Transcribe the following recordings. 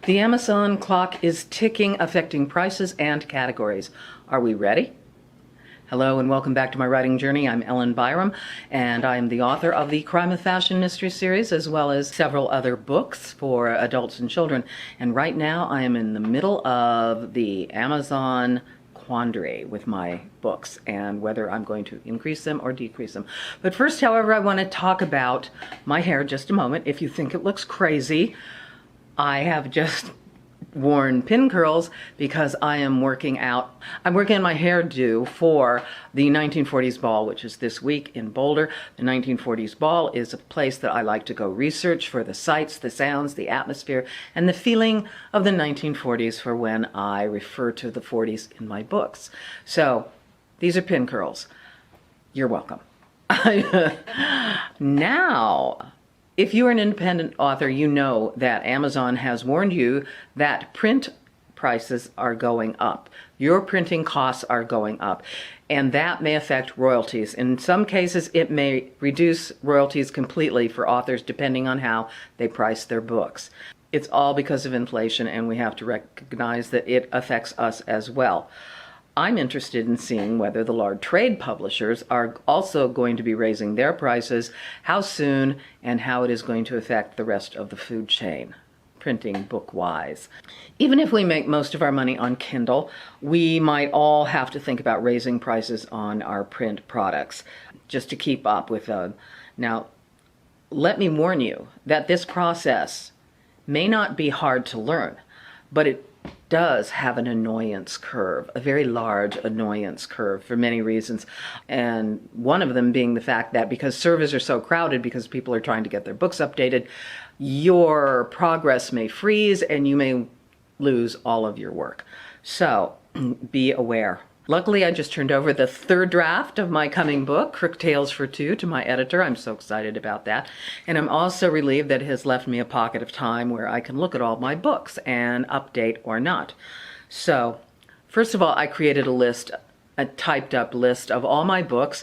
The Amazon clock is ticking, affecting prices and categories. Are we ready? Hello and welcome back to my writing journey. I'm Ellen Byerrum, and I am the author of the Crime of Fashion Mystery Series, as well as several other books for adults and children. And right now I am in the middle of the Amazon quandary with my books and whether I'm going to increase them or decrease them. But first, however, I want to talk about my hair just a moment. If you think it looks crazy, I have just worn pin curls because I am working out. I'm working on my hairdo for the 1940s Ball, which is this week in Boulder. The 1940s Ball is a place that I like to go research for the sights, the sounds, the atmosphere, and the feeling of the 1940s for when I refer to the 40s in my books. So these are pin curls. You're welcome. Now, if you are an independent author, you know that Amazon has warned you that print prices are going up. Your printing costs are going up, and that may affect royalties. In some cases, it may reduce royalties completely for authors depending on how they price their books. It's all because of inflation, and we have to recognize that it affects us as well. I'm interested in seeing whether the large trade publishers are also going to be raising their prices, how soon, and how it is going to affect the rest of the food chain, printing book-wise. Even if we make most of our money on Kindle, we might all have to think about raising prices on our print products just to keep up with them. Now, let me warn you that this process may not be hard to learn, but it does have an annoyance curve, a very large annoyance curve for many reasons. And one of them being the fact that because servers are so crowded, because people are trying to get their books updated, your progress may freeze and you may lose all of your work. So be aware. Luckily, I just turned over the third draft of my coming book, Crook Tales for Two, to my editor. I'm so excited about that. And I'm also relieved that it has left me a pocket of time where I can look at all my books and update or not. So, first of all, I created a list, a typed up list of all my books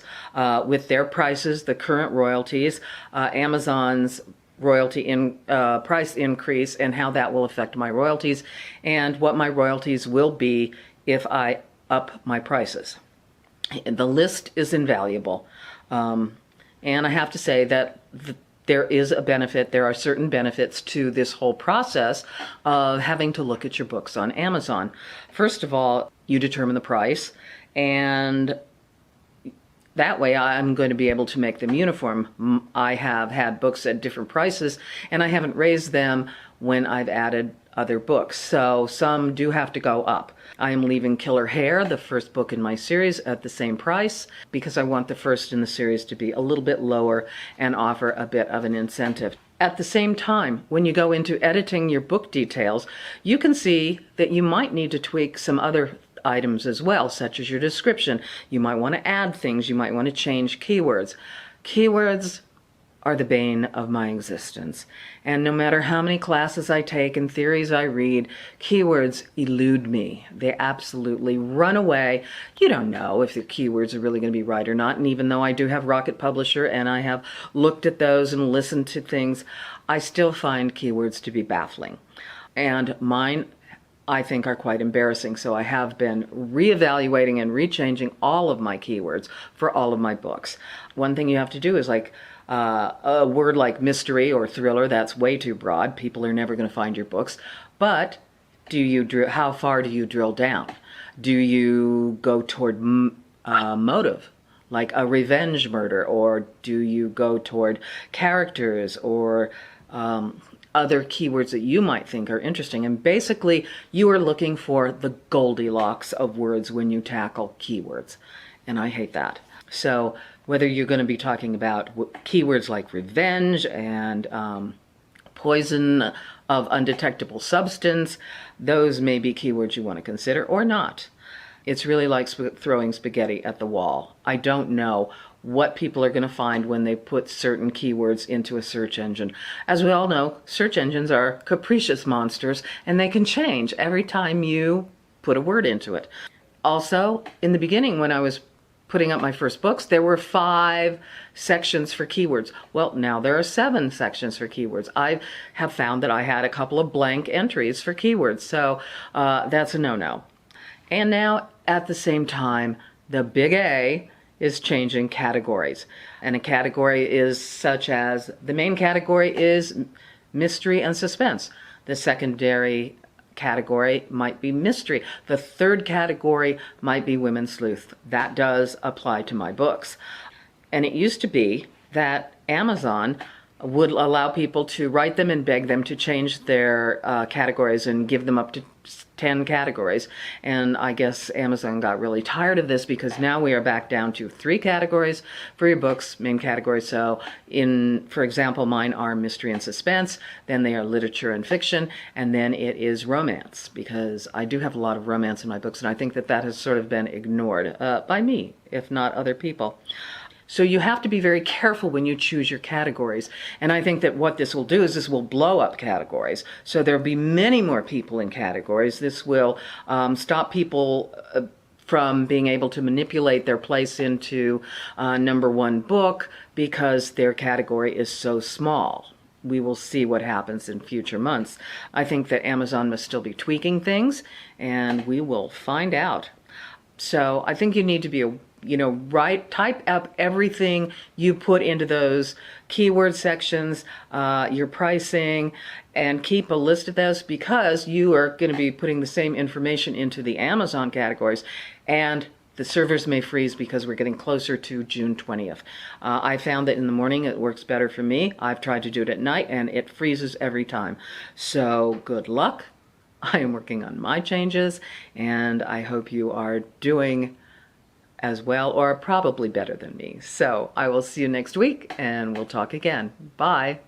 with their prices, the current royalties, Amazon's royalty price increase, and how that will affect my royalties, and what my royalties will be if I up my prices. The list is invaluable. And I have to say that there is a benefit, there are certain benefits to this whole process of having to look at your books on Amazon. First of all, you determine the price, and that way I'm going to be able to make them uniform. I have had books at different prices, and I haven't raised them when I've added other books, so some do have to go up. I am leaving Killer Hair, the first book in my series, at the same price because I want the first in the series to be a little bit lower and offer a bit of an incentive. At the same time, when you go into editing your book details, you can see that you might need to tweak some other items as well, such as your description. You might want to add things, you might want to change keywords. Keywords are the bane of my existence. And no matter how many classes I take and theories I read, keywords elude me. They absolutely run away. You don't know if the keywords are really going to be right or not. And even though I do have Rocket Publisher and I have looked at those and listened to things, I still find keywords to be baffling. And mine, I think, are quite embarrassing. So I have been reevaluating and rechanging all of my keywords for all of my books. One thing you have to do is a word like mystery or thriller, that's way too broad. People are never going to find your books. But how far do you drill down? Do you go toward motive, like a revenge murder, or do you go toward characters or other keywords that you might think are interesting? And basically, you are looking for the Goldilocks of words when you tackle keywords. And I hate that. So whether you're going to be talking about keywords like revenge and poison of undetectable substance, those may be keywords you want to consider or not. It's really like throwing spaghetti at the wall. I don't know what people are going to find when they put certain keywords into a search engine. As we all know, search engines are capricious monsters, and they can change every time you put a word into it. Also, in the beginning, when I was putting up my first books, there were 5 sections for keywords. Well, now there are 7 sections for keywords. I have found that I had a couple of blank entries for keywords, so that's a no-no. And now, at the same time, the big A is changing categories. And a category is such as, the main category is mystery and suspense. The secondary category might be mystery. The third category might be women's sleuth. That does apply to my books. And it used to be that Amazon would allow people to write them and beg them to change their categories and give them up to 10 categories. And I guess Amazon got really tired of this, because now we are back down to 3 categories for your books, main categories. So for example, mine are mystery and suspense, then they are literature and fiction, and then it is romance, because I do have a lot of romance in my books, and I think that has sort of been ignored by me, if not other people. So you have to be very careful when you choose your categories. And I think that what this will do is this will blow up categories. So there'll be many more people in categories. This will stop people from being able to manipulate their place into #1 book, because their category is so small. We will see what happens in future months. I think that Amazon must still be tweaking things, and we will find out. So I think you need to be type up everything you put into those keyword sections, your pricing, and keep a list of those, because you are going to be putting the same information into the Amazon categories, and the servers may freeze because we're getting closer to June 20th. I found that in the morning it works better for me. I've tried to do it at night and it freezes every time. So good luck. I am working on my changes, and I hope you are doing as well, or probably better than me. So I will see you next week, and we'll talk again. Bye.